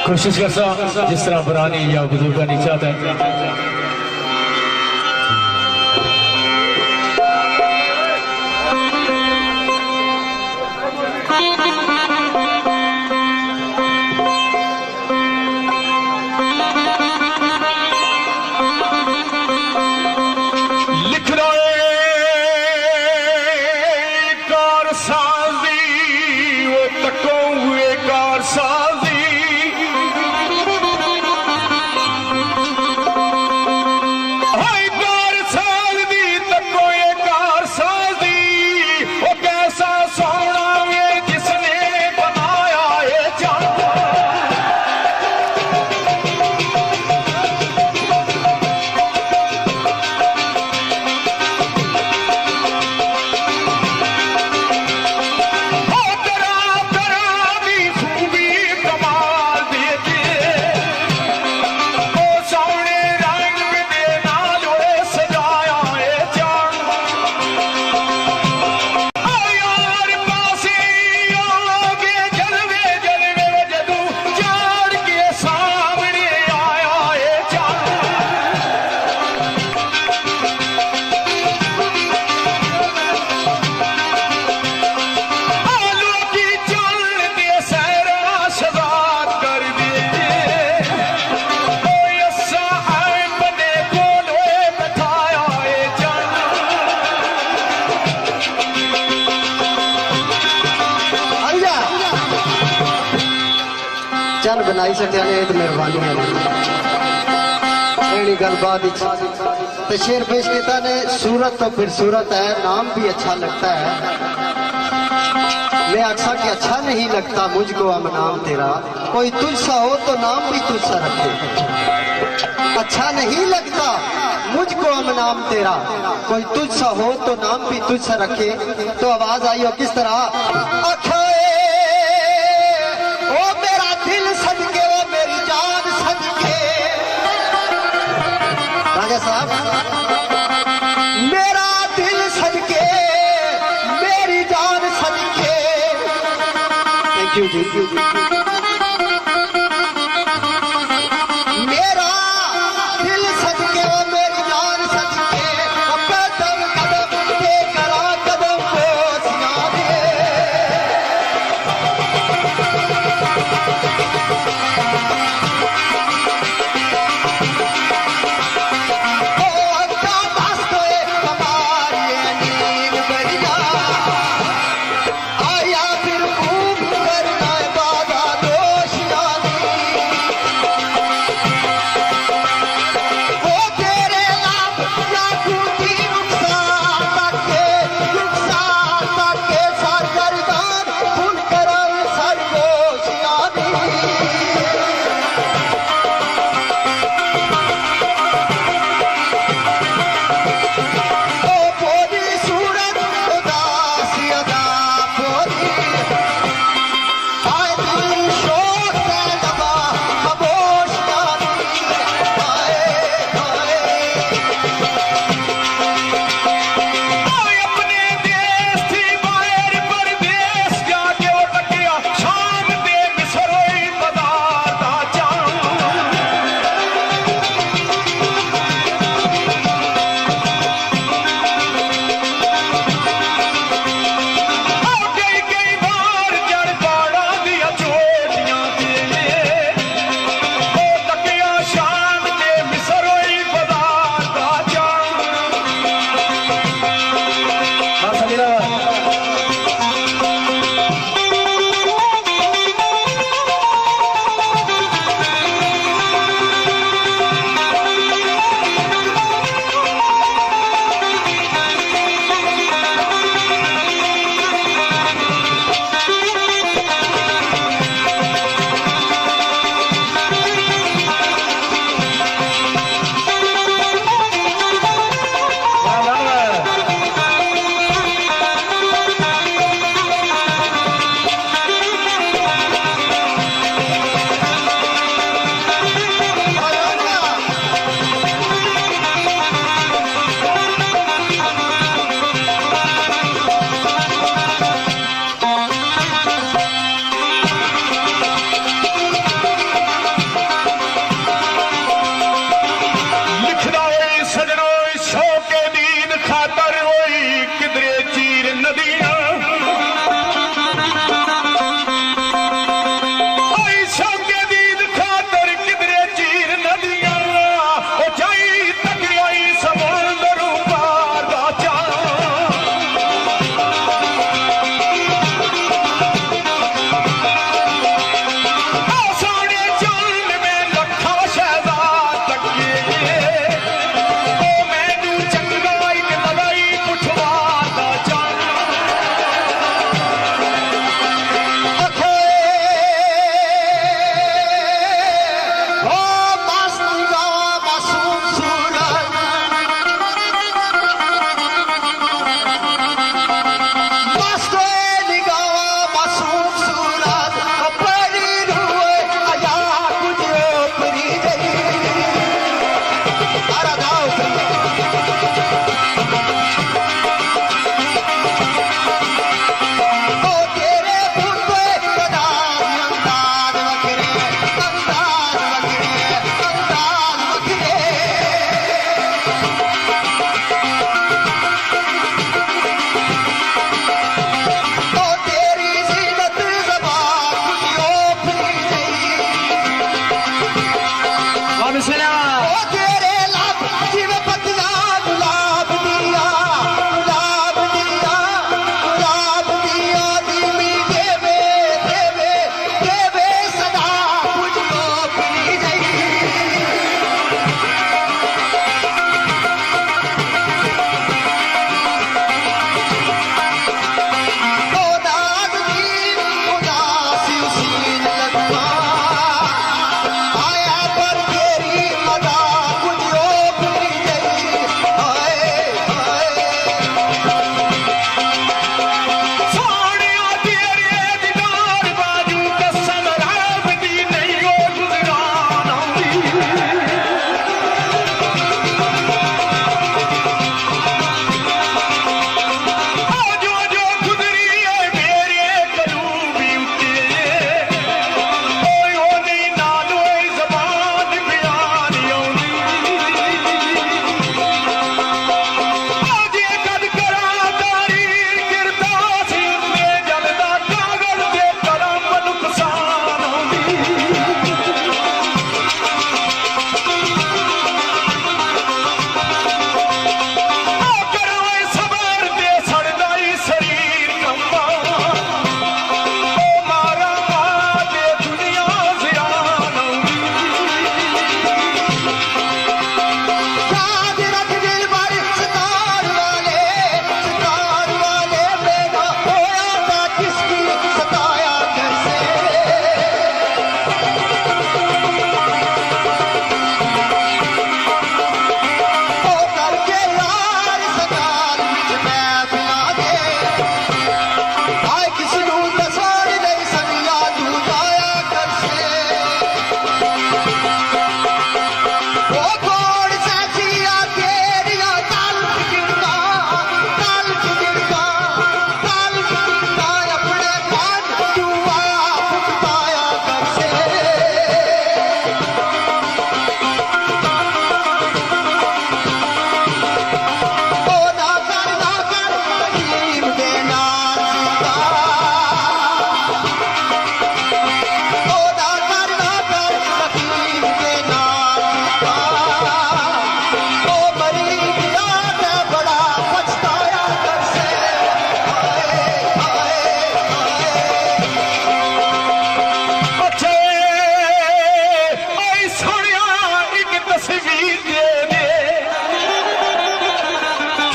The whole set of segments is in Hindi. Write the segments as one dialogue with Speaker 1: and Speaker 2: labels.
Speaker 1: कोशिश करसा जिस तरह पुरानी या बुजुर्ग नहीं चाहता है।
Speaker 2: चल बनाई सकते हैं तो मेहरबानी है गलबात तो शेर पेश किया ने सूरत तो फिर सूरत है नाम भी अच्छा लगता है। मैं अक्सर कि अच्छा नहीं लगता मुझको हम नाम तेरा कोई तुझसा हो तो नाम भी तुझसा रखे। अच्छा नहीं लगता मुझको हम नाम तेरा कोई तुझसा हो तो नाम भी तुझसा रखे। तो आवाज आई हो किस तरह साहब मेरा दिल सदके मेरी जान सदके। थैंक यू जी। मेरा दिल सदके वो मेरी जान सदके कदम कदम के करा कदम को आया फिर खूब करना बात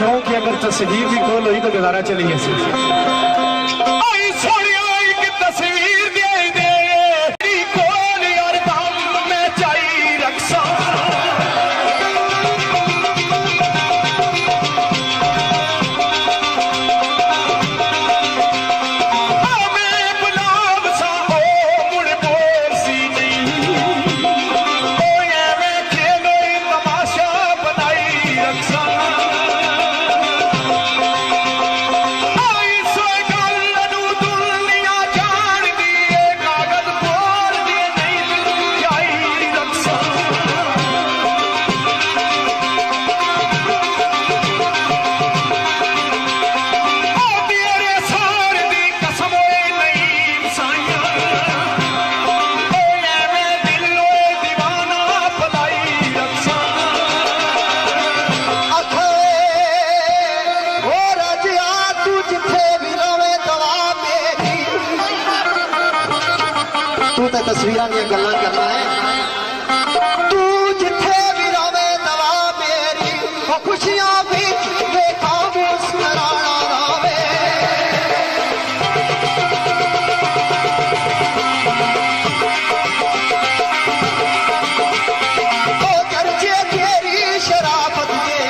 Speaker 1: शौक है अगर तस्वीर भी खोल हुई तो गुजारा चलिए तस्वीर दे दे खोल यार दम में चाई रक्षा
Speaker 2: तस्वीरां दी गल्लां करना है तू जिथे भी रवे दवा मेरी वो खुशियां भी देखा मुस्कुराना रवे ओ चर्चे तेरी शराफत के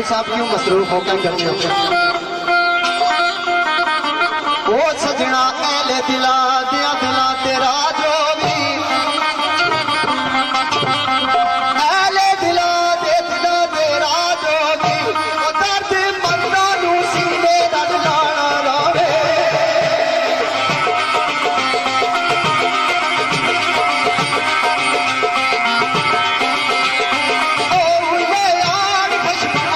Speaker 2: साहब क्यों मसरूफ होकर करते हो ओ सजना ऐले दिला दिया दिला तेरा जो भी ऐले दिला दे दिला तेरा जो भी ओ दर्द मंदा नू सीने दा लाना लावे ओ ये यार खुशबू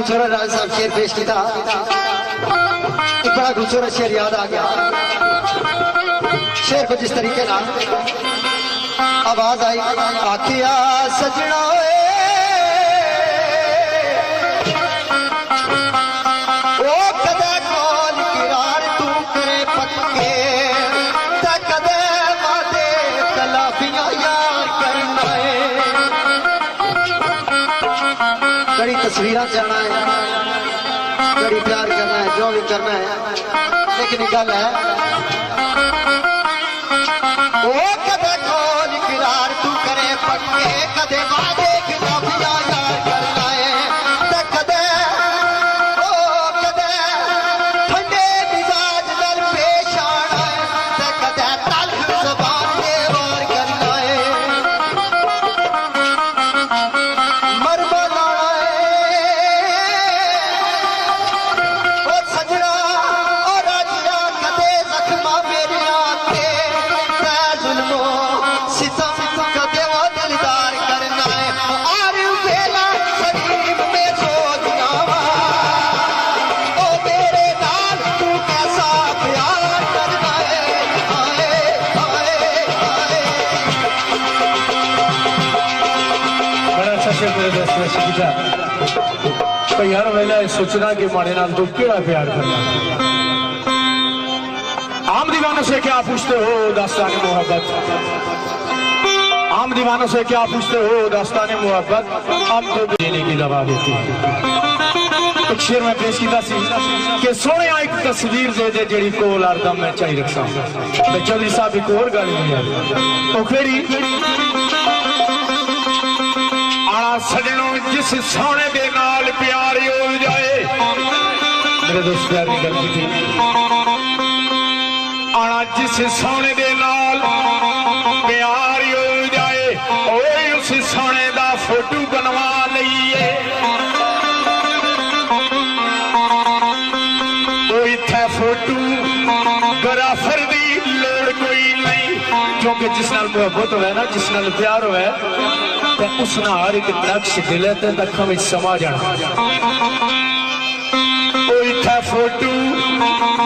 Speaker 2: खूबसूरत राज साहब शेर पेश किया, एक बड़ा खूबसूरत शेर याद आ गया। शेर को जिस तरीके ना आवाज आई, आखिया सजना ओ कदे कौन किरार तू करे पक्के, ते कदे वादे तलाफियां यार करना है। कड़ी तस्वीर जाना है, कड़ी प्यार करना है, जो भी करना है, लेकिन गल है ओ कदे कौन किरार तू करे पक्के, कदे वादे खिलाफियां यार करना है, ते कदे ओ कदे ठंडे मिजाज नाल पेश आना है, ते कदे तल्ख ज़बान दे वार करना है। मरबा लाना है ओ सजना ओ राजिया, कदे जख्मा मेरे आके, ते जुल्मो सितम कदे वो दिलदार करना है। और वेला शरीफ में सोचना वा ओ मेरे नाल तू कैसा प्यार करना है। हाय हाय हाय
Speaker 1: बड़ा अच्छा शेर मेरे दोस्त ने सीखा। तो यार वेला सोचना कि माड़े नाल तू केड़ा प्यार करना। आम दीवानों से क्या पूछते हो दास्तान मोहब्बत, आम दीवानों से क्या पूछते हो दास्तान मोहब्बत, हम तो देने की दवा देती है। एक शेर में पेश किया कि सोने एक तस्वीर दे दे जेड़ी कोल आरदम मैं चाही रखसा। तो चौधरी साहब एक और गल नहीं है वो केड़ी, आना सजनों जिस सोने दे नाल प्यार हो जाए, मेरे दोस्त प्यार की गल की, आना जिस सोने दे नाल प्यार हो जाए, ओए उस सोने दा फोटो बनवा लईए। कोई थे फोटो ग्राफर दी लोड़ कोई नहीं, क्योंकि जिस नाल मोहब्बत होवे ना, जिस नाल प्यार होवे, ते उस नाल हर एक नक्श दिल ते अखां विच समा जाना। कोई थे फोटो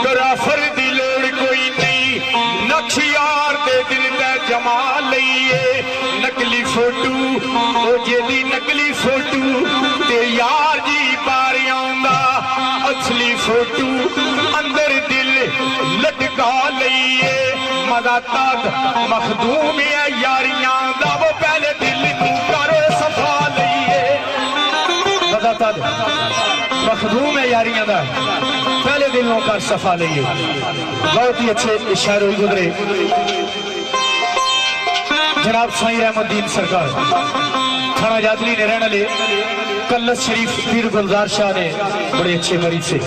Speaker 1: ग्राफर दी लोड़ कोई नहीं, नक्श यार दे दिल ते जमा लईए। नकली फोटो ओ जेदी नकली फोटो ते यार जी बार आउंदा, असली फोटो अंदर दिल लटका लईए। मजा तद मखदूम है यारियां दा, वो पहले दिल नू करो सफा लईए। मजा तद मखदूम है यारियां दा, पहले दिल नू कर सफा लईए। बहुत ही अच्छे शायर हुई गुजरे जनाब साईं रहमुद्दीन सरकार थाना जादली ने रहने वाले कल्लत शरीफ पीर गुलजार शाह ने बड़े अच्छे मरीज से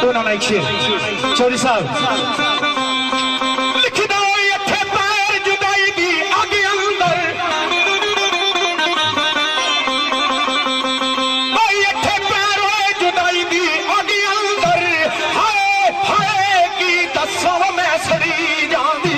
Speaker 1: उन्होंने एक शेर चौधरी साहब लिखदा होई अठे पैर जुदाई दी अग अंदर, ओए अठे पैर होए जुदाई दी अग अंदर, हाय हाय की दसो मैं सड़ी जांदी।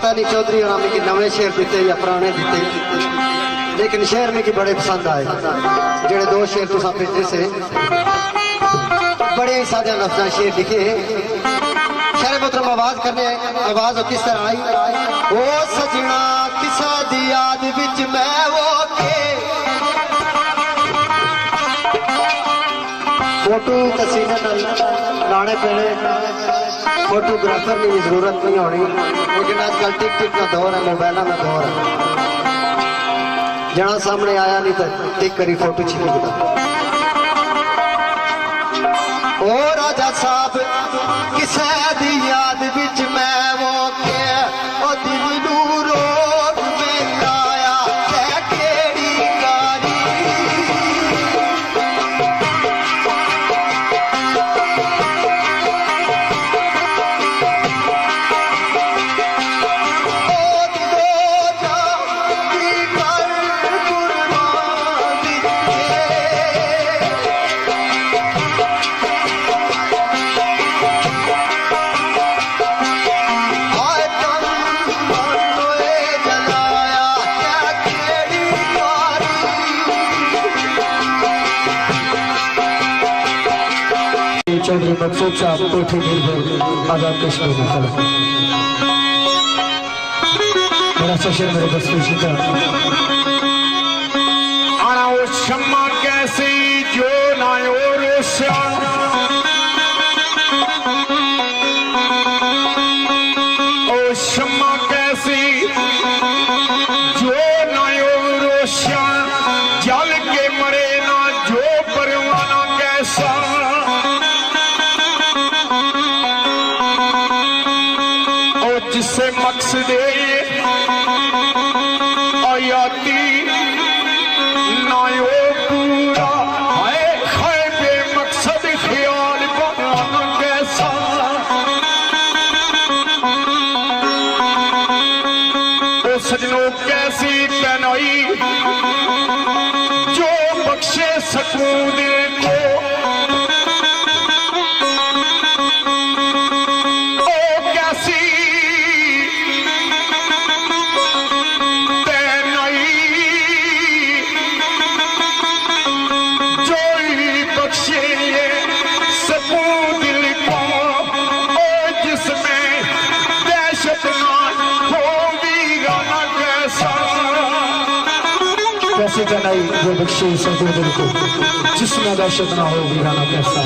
Speaker 2: पता नहीं चौधरी रामी के नवे शेर दिते या पुराने दिते, लेकिन शेर में की बड़े पसंद आए। जेड़े दो शेर तुसा भेजे से बड़े सादा लफ्जा शेर लिखे। शेर मोहतरम आवाज करने, आवाज किस तरह आई? ओ सजना किसा दी याद विच मैं वो के फोटो तस्वीर लाने पैने, फोटोग्राफर की भी जरूरत नहीं होनी, लेकिन आजकल टिक का दौर है, मोबाइल का दौर है। जना सामने आया नहीं तो टिक करी फोटो छिप गया। ओ राजा साहब किसे दी याद विच मैं वो के ओ दिल नू रोग में आया है केड़ी कारी। चौधरी मकसूद साहब कोठी निर्भर आजाद कश्मीर में खड़ा मेरा सशर मेरे बस में शिका
Speaker 1: आना वो शम्मा कैसी जो ना रोशन, ओ शम्मा कैसी जो ना रोशन, जल के मरे ना जो परवाना कैसा। जिससे मकसद आयाती नायो पूरा है, है बेमकसद ख्याल बनाना कैसा। ओ सजनों कैसी पहनाई जो बख्शे सकूं दिल को,
Speaker 3: कैसे बनाई जो बख्शे सबको दिल को, जिसमें दहशत ना हो वीराना कैसा।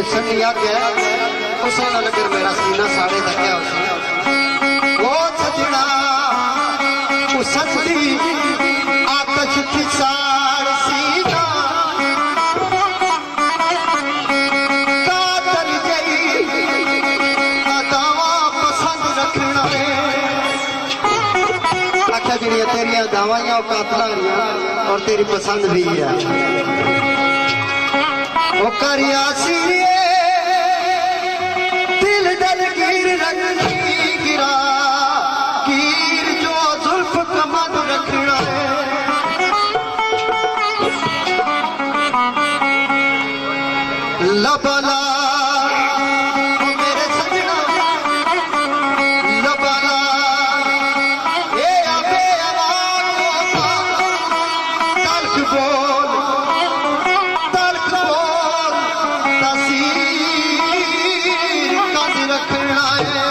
Speaker 2: सनिया के उस लगर मेरा सीना साड़े तकिया वो सजना उसदी आतश की साड़ सीना कातर गई दावा पसंद रख कहनी तेरिया दवाइयां कातला और तेरी पसंद भी है ओ करिया सीरिए दिल दलगीर रंगी गिरा कीर जो जुल्फ कमद रखना है लबला मेरे सजना लबला ए अबे आवाज तल्ख बोल तसीर कद रखना है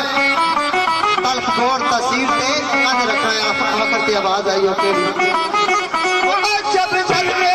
Speaker 2: तल्ख बोल तसीर से कद रखना है आकर की आवाज आई हो तेरी जब जलवे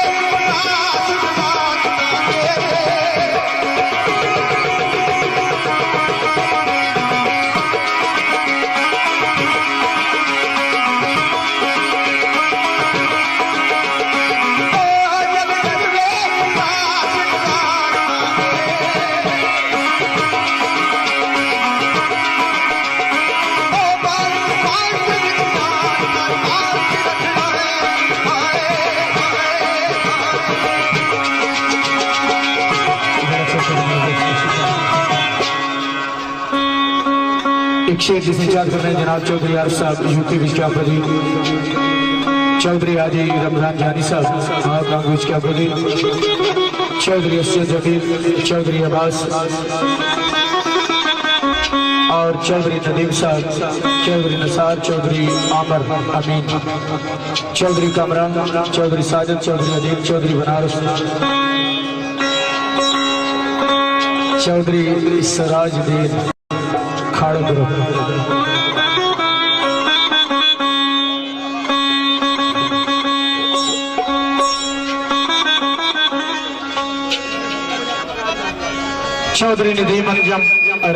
Speaker 3: एक शेर जिसे याद कर रहे हैं जनाब चौधरी आरिफ साहब यूपी विज्ञापति चौधरी हाजी रमजान जानी साहब महागांग विज्ञापति चौधरी असद जकीर चौधरी अब्बास और चौधरी नदीम साहब चौधरी नसार चौधरी आमर अमीन चौधरी कमरान चौधरी साजिद चौधरी अदीब चौधरी बनारस चौधरी सराजुद्दीन खाड़ो ग्रुप चौधरी नदीम अंजम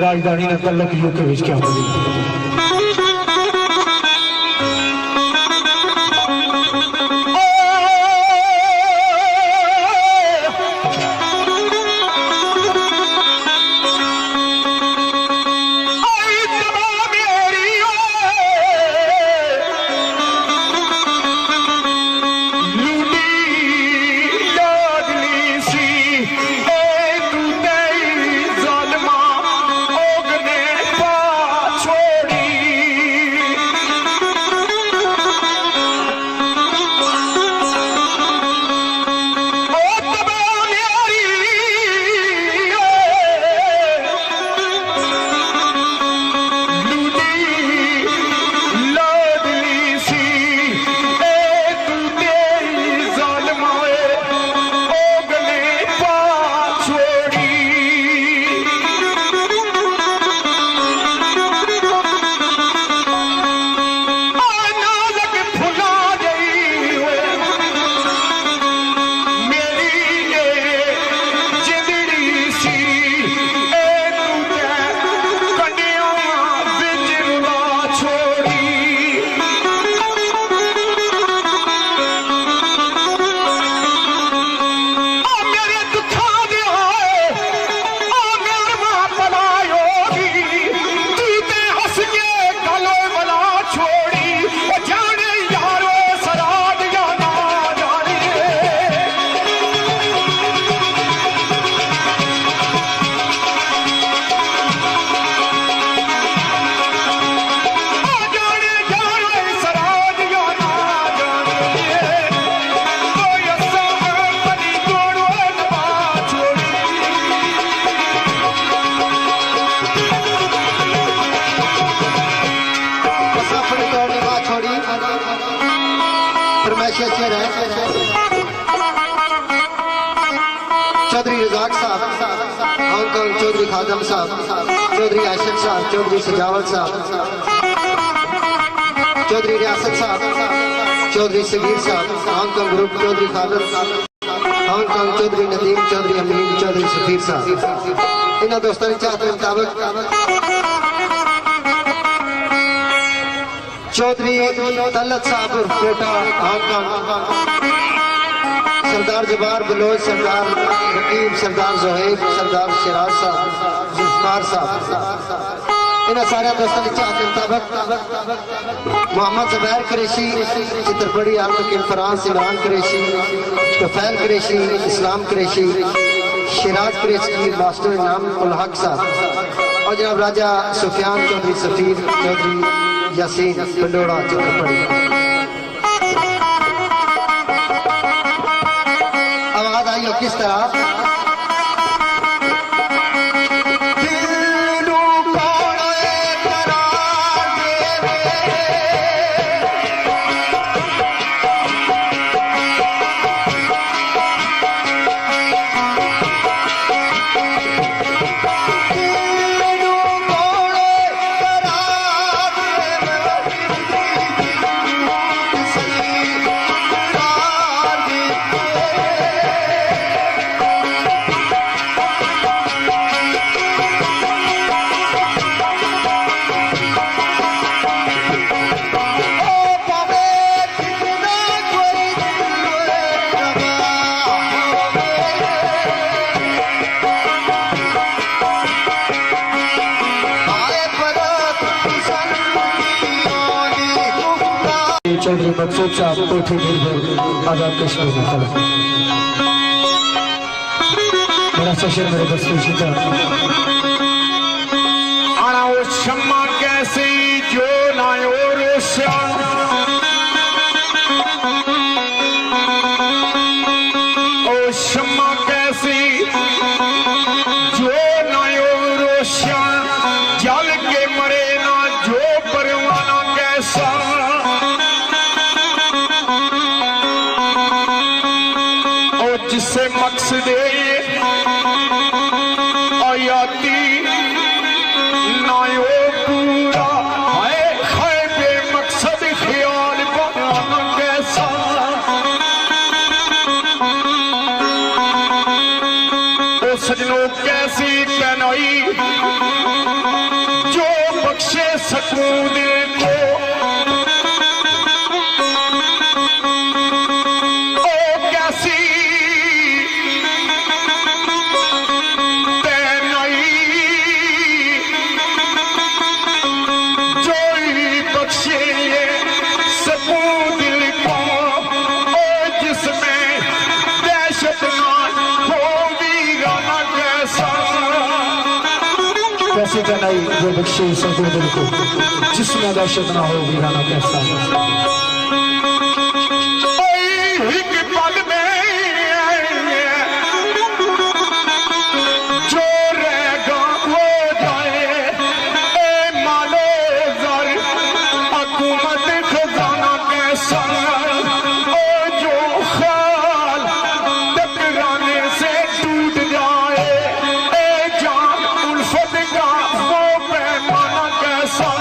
Speaker 3: राजधानी ने तल्लक यूके विच क्या
Speaker 2: चौधरी रजाक साहब हांगकांग चौधरी खादम साहब चौधरी आशिक साहब चौधरी सजावत साहब चौधरी रियासत साहब चौधरी सगीर साहब Hong Kong group Chaudhry Khadim Hong Kong Chaudhry Nadeem Chaudhry Amin Chaudhry Safeer साहब इन दोस्तों की चाहत के मुताबिक चौधरी तलत साहब कोटा हांगकांग सरदार जबार बलोच सरदार रकीब सरदार जोहेब सरदार शिराज साहब जुल्फकार साहब इन्हें सारे दोस्तों की चाह के मुताबिक मोहम्मद जुबैर कुरैशी, चित्रपड़ी आलम के फरांस इमरान कुरैशी, तुफैल कुरैशी, इस्लाम कुरैशी, शिराज कुरैशी, मास्टर इनाम उल हक साहब और जनाब राजा सुफियान चौधरी सफीर चौधरी यासीन पंडोड़ा चित्रपड़ी। आवाज आई हो किस तरह?
Speaker 3: चौधरी मकसूद साहब कोठी निर्भर आजाद कश्मीर में खड़ा। मेरा सेशन मेरे बस की शिका
Speaker 1: आना वो शम्मा कैसी जो नायो रोशा ओ शम्मा कैसी जो नायो रोशा जल के मरे ना जो परवाना कैसा जिससे मकसद आयाती नायो पूरा है बे मकसद ख्याल बनाना कैसा ओ सजनों कैसी पहनाई जो बख्शे सकून को
Speaker 3: कैसे पहनाई जो बख्शे सबको दिल को जिसमें दहशत ना हो वीराना कैसा
Speaker 1: जो रहेगा हो जाए ए मालो जर हुकूमत खजाना कैसा ओ जो ख्याल टकराने से टूट जाए ए जान उल्फत का वो पैमाना कैसा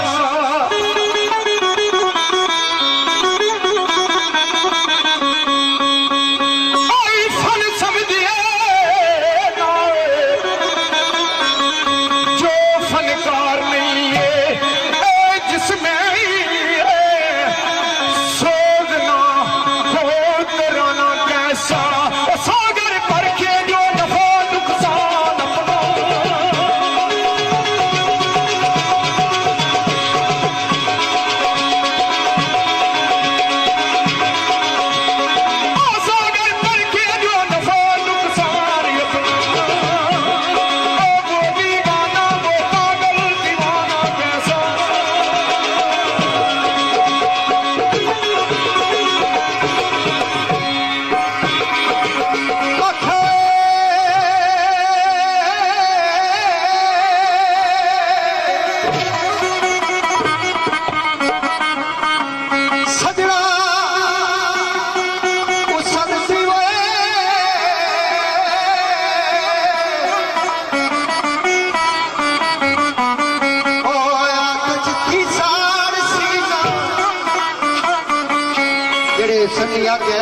Speaker 2: सटिया के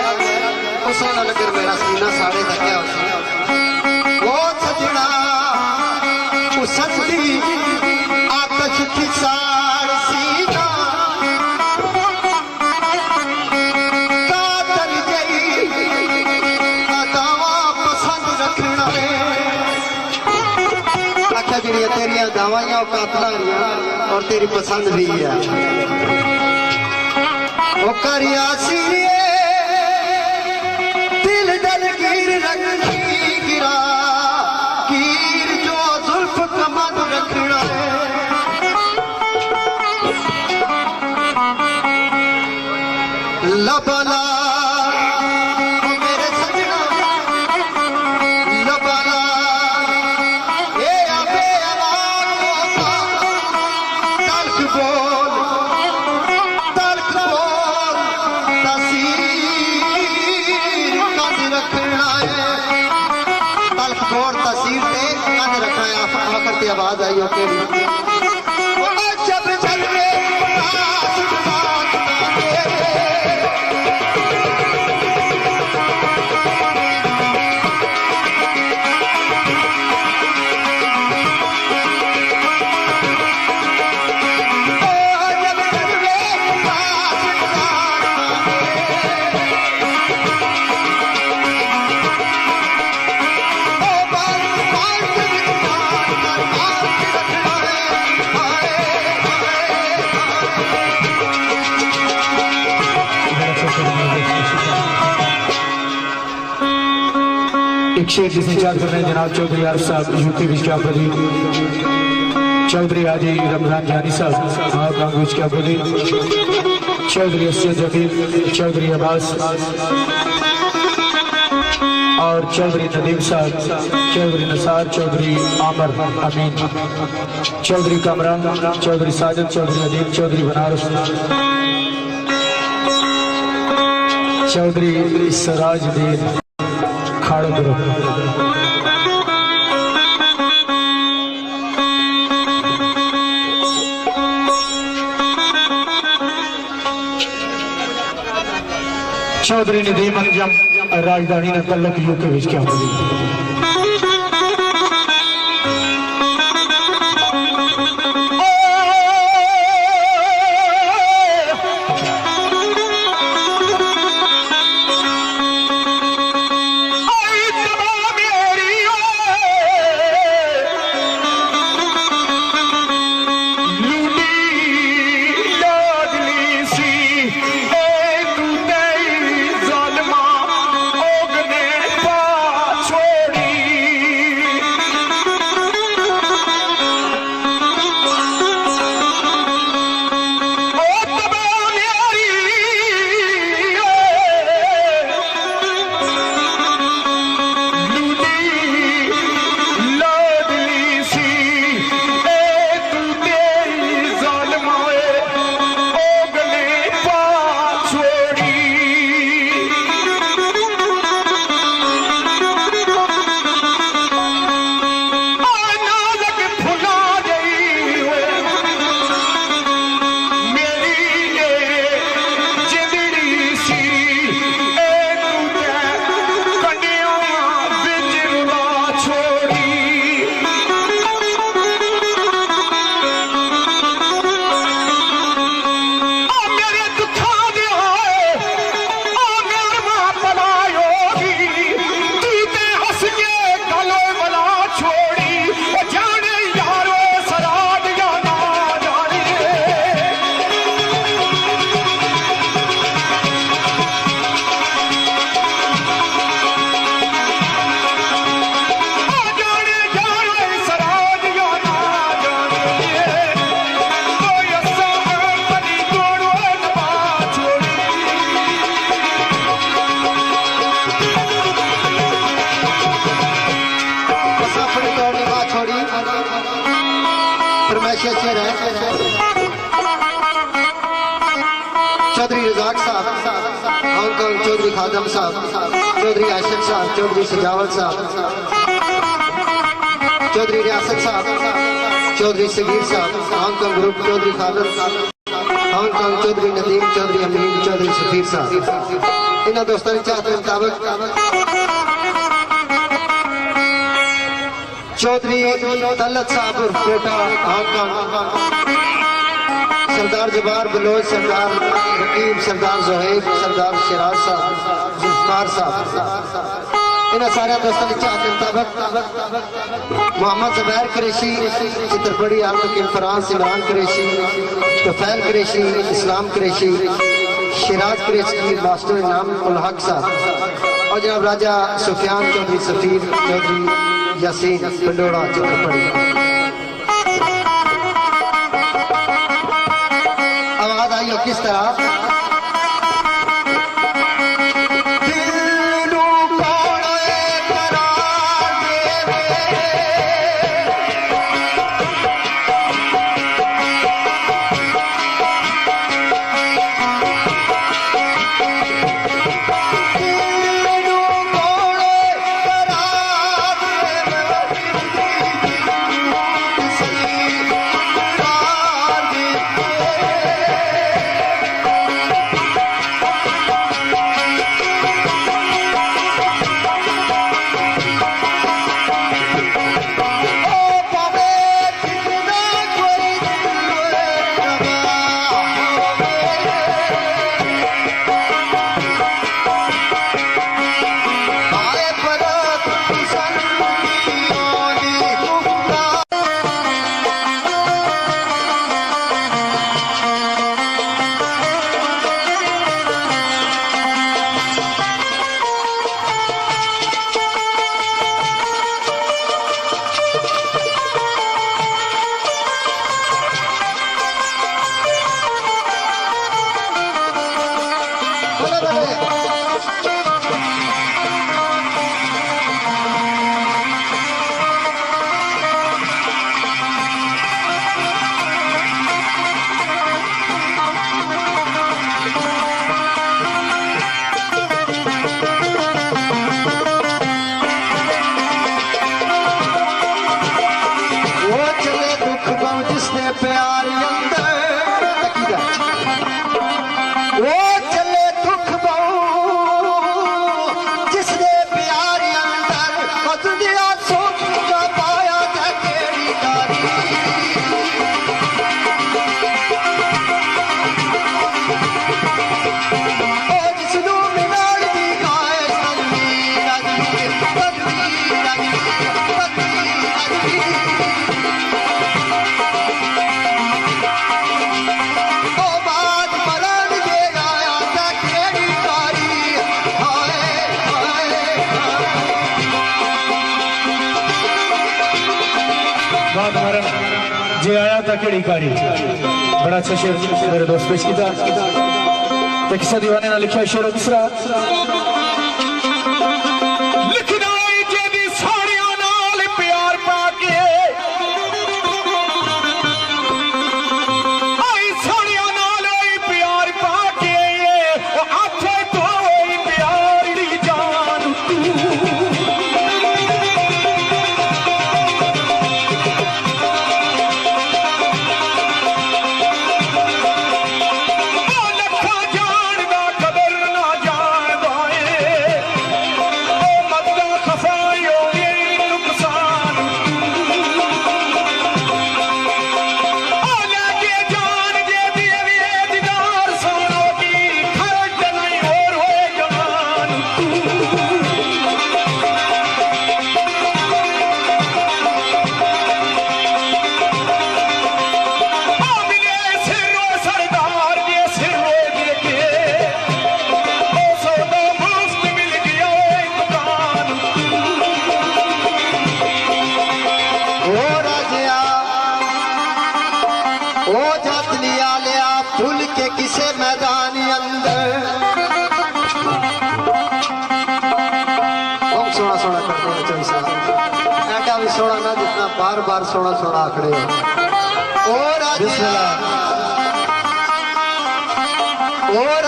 Speaker 2: उस लगर मेरा सीना साड़े तक वो सजना सजदी आतश की साड़ सीना कातर गई दावा पसंद रखना है जी तेरिया दवाइयां और कातला और तेरी पसंद भी है वो करिया सीरिए दिल दल गिर रखी गिरा गिर जो जुल्फ कमर रखना है लबला मेरे सजना लबला ये अबे आवाज तल्ख बोल तसीर कद रखना है तल्ख बोल तसीर से कद रखना है वक्त आवाज आई हो केड़ी जब जलवे
Speaker 3: एक शेर जिसे याद कर रहे हैं जनाब चौधरी आरिफ साहब यूपी विज्ञापति चौधरी हाजी रमजान जानी साहब महाकांग विज्ञापति चौधरी असद जकीर चौधरी अब्बास और चौधरी नदीम साहब चौधरी नसार चौधरी आमर अमीन चौधरी कमरान चौधरी साजिद चौधरी अदीब चौधरी बनारस चौधरी सराजुद्दीन खाड़ो चौधरी नदीम अंजम राजधानी ने तल्लक यूके विच क्या
Speaker 2: चौधरी रजाक साहब हांगकांग चौधरी खादम साहब चौधरी आशिक साहब चौधरी सजावत साहब चौधरी रियासत साहब चौधरी सगीर साहब Hong Kong group Chaudhry Khadim Hong Kong Chaudhry Nadeem Chaudhry Amin Chaudhry Safeer साहब इन्होंने दोस्तों की चाहत के मुताबिक चौधरी तलत साहब कोटा हांगकांग सरदार जबार बलोच सरदार रकीब सरदार जोहेब सरदार शिराज साहब जुल्फकार साहब इन सारे दोस्तों ने चाहते मुताबिक मोहम्मद जुबैर कुरैशी, चित्रपड़ी आलम इमरान कुरैशी, तफैल कुरैशी, इस्लाम कुरैशी, शिराज कुरैशी, मास्टर इनाम उल हक साहब और जनाब राजा सुफियान चौधरी सफीर चौधरी यासीन पंडोड़ा चित्रपड़ी। आवाज आई हो किस तरह
Speaker 3: जे आया था केड़ी कारी बड़ा अच्छा शेर मेरे दोस्त पेश किया तो किसा दीवाने ने लिखा शेर दूसरा
Speaker 1: लिखना जेदी साड़ियां नाल प्यार पाके आई साड़ियां नाल आई प्यार पाके आखे तो प्यार दी जान
Speaker 2: सोना ना जितना बार बार सोना सोना आंकड़े ओ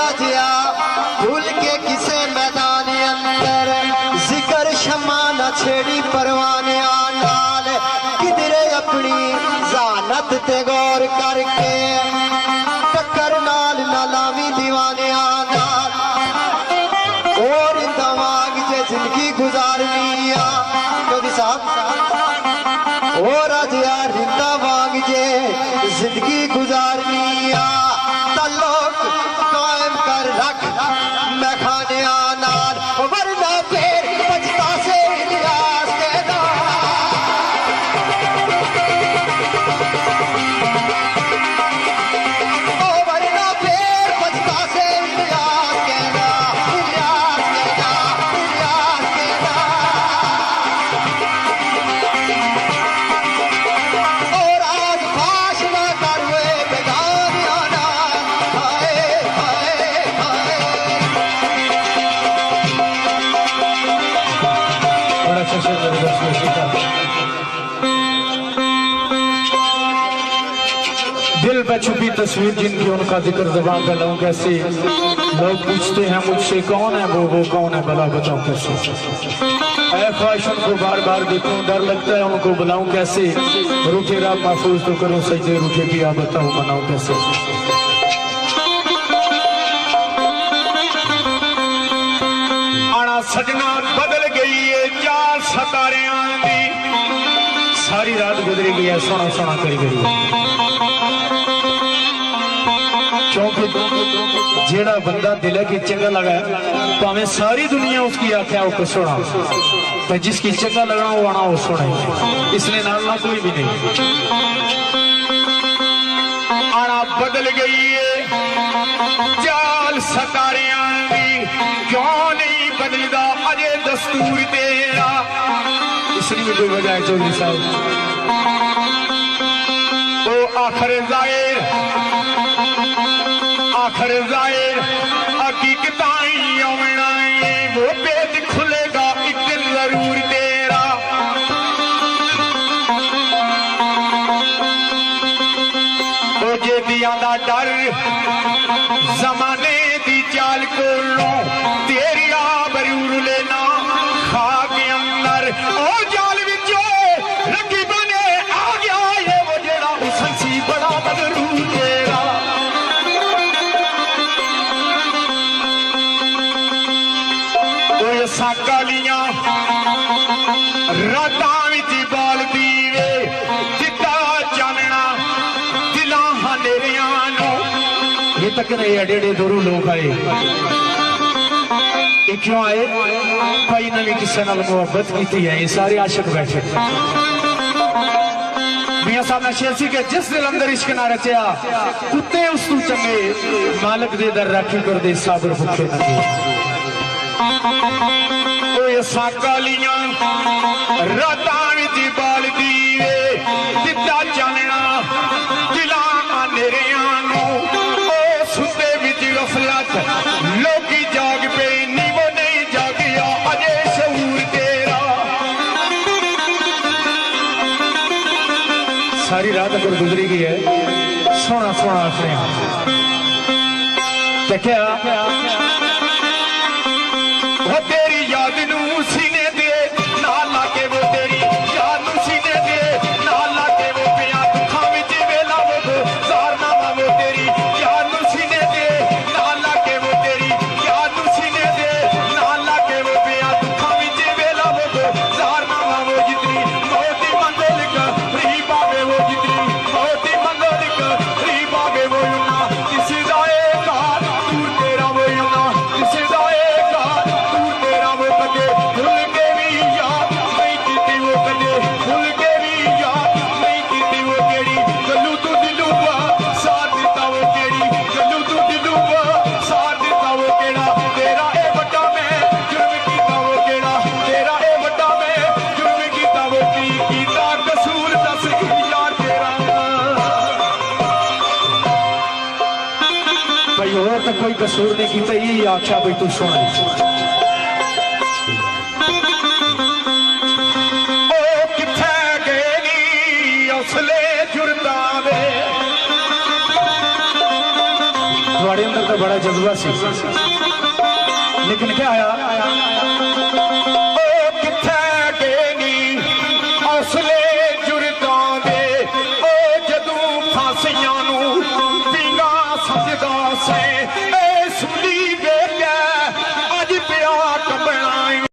Speaker 2: राजिया भूल के किसे मैदान अंदर जिक्र शमा न छेड़ी परवाने नाल किधरे अपनी जानत ते गौर करके टक्कर नाल ना लावी दीवाने नाल और दमाग जे जिंदगी गुजारनी साहब ओ राजिया रिंदा वांग जे जिंदगी गुजारनी तल्लुक कायम कर रख मैं खाने नाल वरना फिर पछता
Speaker 3: पे छुपी तस्वीर जिनकी उनका जिक्र ज़बान पे लाऊं कैसे। लोग पूछते हैं मुझसे कौन है वो कौन है, भला बताऊं कैसे। ऐ ख्वाहिश उनको बार बार देखूं, डर लगता है उनको बुलाऊं कैसे। रूठे रात महफूज तो करूं सजदे, रूठे पिया बताऊं मनाऊं कैसे।
Speaker 1: आना सजना बदल गई है चार सतारियां दी,
Speaker 3: सारी रात गुजरी गई है सोना सोना करी गई है। क्योंकि जेड़ा बंदा दिल की चंगा लगा भावे सारी दुनिया उसकी आख्या वो सुना, तो जिसकी चंगा लगना वो आना वो सुने, इसलिए नालना कोई भी नहीं।
Speaker 1: आना बदल गई है चाल सतारियां दी, क्यों नहीं बदलदा अजे दस्तूर तेरा।
Speaker 3: इसलिए भी कोई वजह है चौधरी साहब।
Speaker 1: ओ आखिर जाहिर हकीकताई आवना है, वो पेट खुलेगा एक दिन जरूर तेरा। ओ जे दिया दा डर जमाने दी चाल कोलों, तेरी आबरू लेना खाक अंदर। ओ जाल विचो रखी बने आ गया ये वो जेड़ा हुसन सी बड़ा बदरू तेरा। कालियां रातां विच बालदी वे, चिट्टा चानना दिलां हनेरियां नूं।
Speaker 3: ये तक नहीं एडे एडे दूरों लोग आए, ये क्यों आए? भाई नवी किसी नाल मुहब्बत की है, ये सारे आशिक बैठे। मियां साहब ने शेर सी के जिस दिल अंदर इश्क ना रचिया, कुत्ते उस तू चंगे मालिक दे दर राखी कर दे साबर भुखे नंगे।
Speaker 1: कालियां रातां विच बालदी वे, चिट्टा चानना दिलां हनेरियां नूं। ओ सुते विच गफलत लोकी जाग पे, नी वो नहीं जागिया अजे शऊर तेरा।
Speaker 3: सारी रात अगर गुजरी गई है सोना सोना आखने क्या
Speaker 1: वो तेरी याद नू सीने दे नाल लाके, वो तेरी याद नू सीने दे नाल लाके, वो पिया दुखां विच वेला वो ज़ारनामा। वो तेरी याद नू सीने दे नाल लाके, वो तेरी याद नू सीने दे नाल लाके, वो पिया दुखां विच वेला वो ज़ारनामा। वो जितनी मौत मंगल का री बाबे, वो जितनी मौत मंगल का री बाबे, वो यूना किसी दा कार दूर तेरा, वो यूना किसी दा
Speaker 3: कोई कसूर नहीं किया, यही आख्या भाई तू सुन। थोड़े अंदर तो बड़ा जज्बा सी, लेकिन क्या आया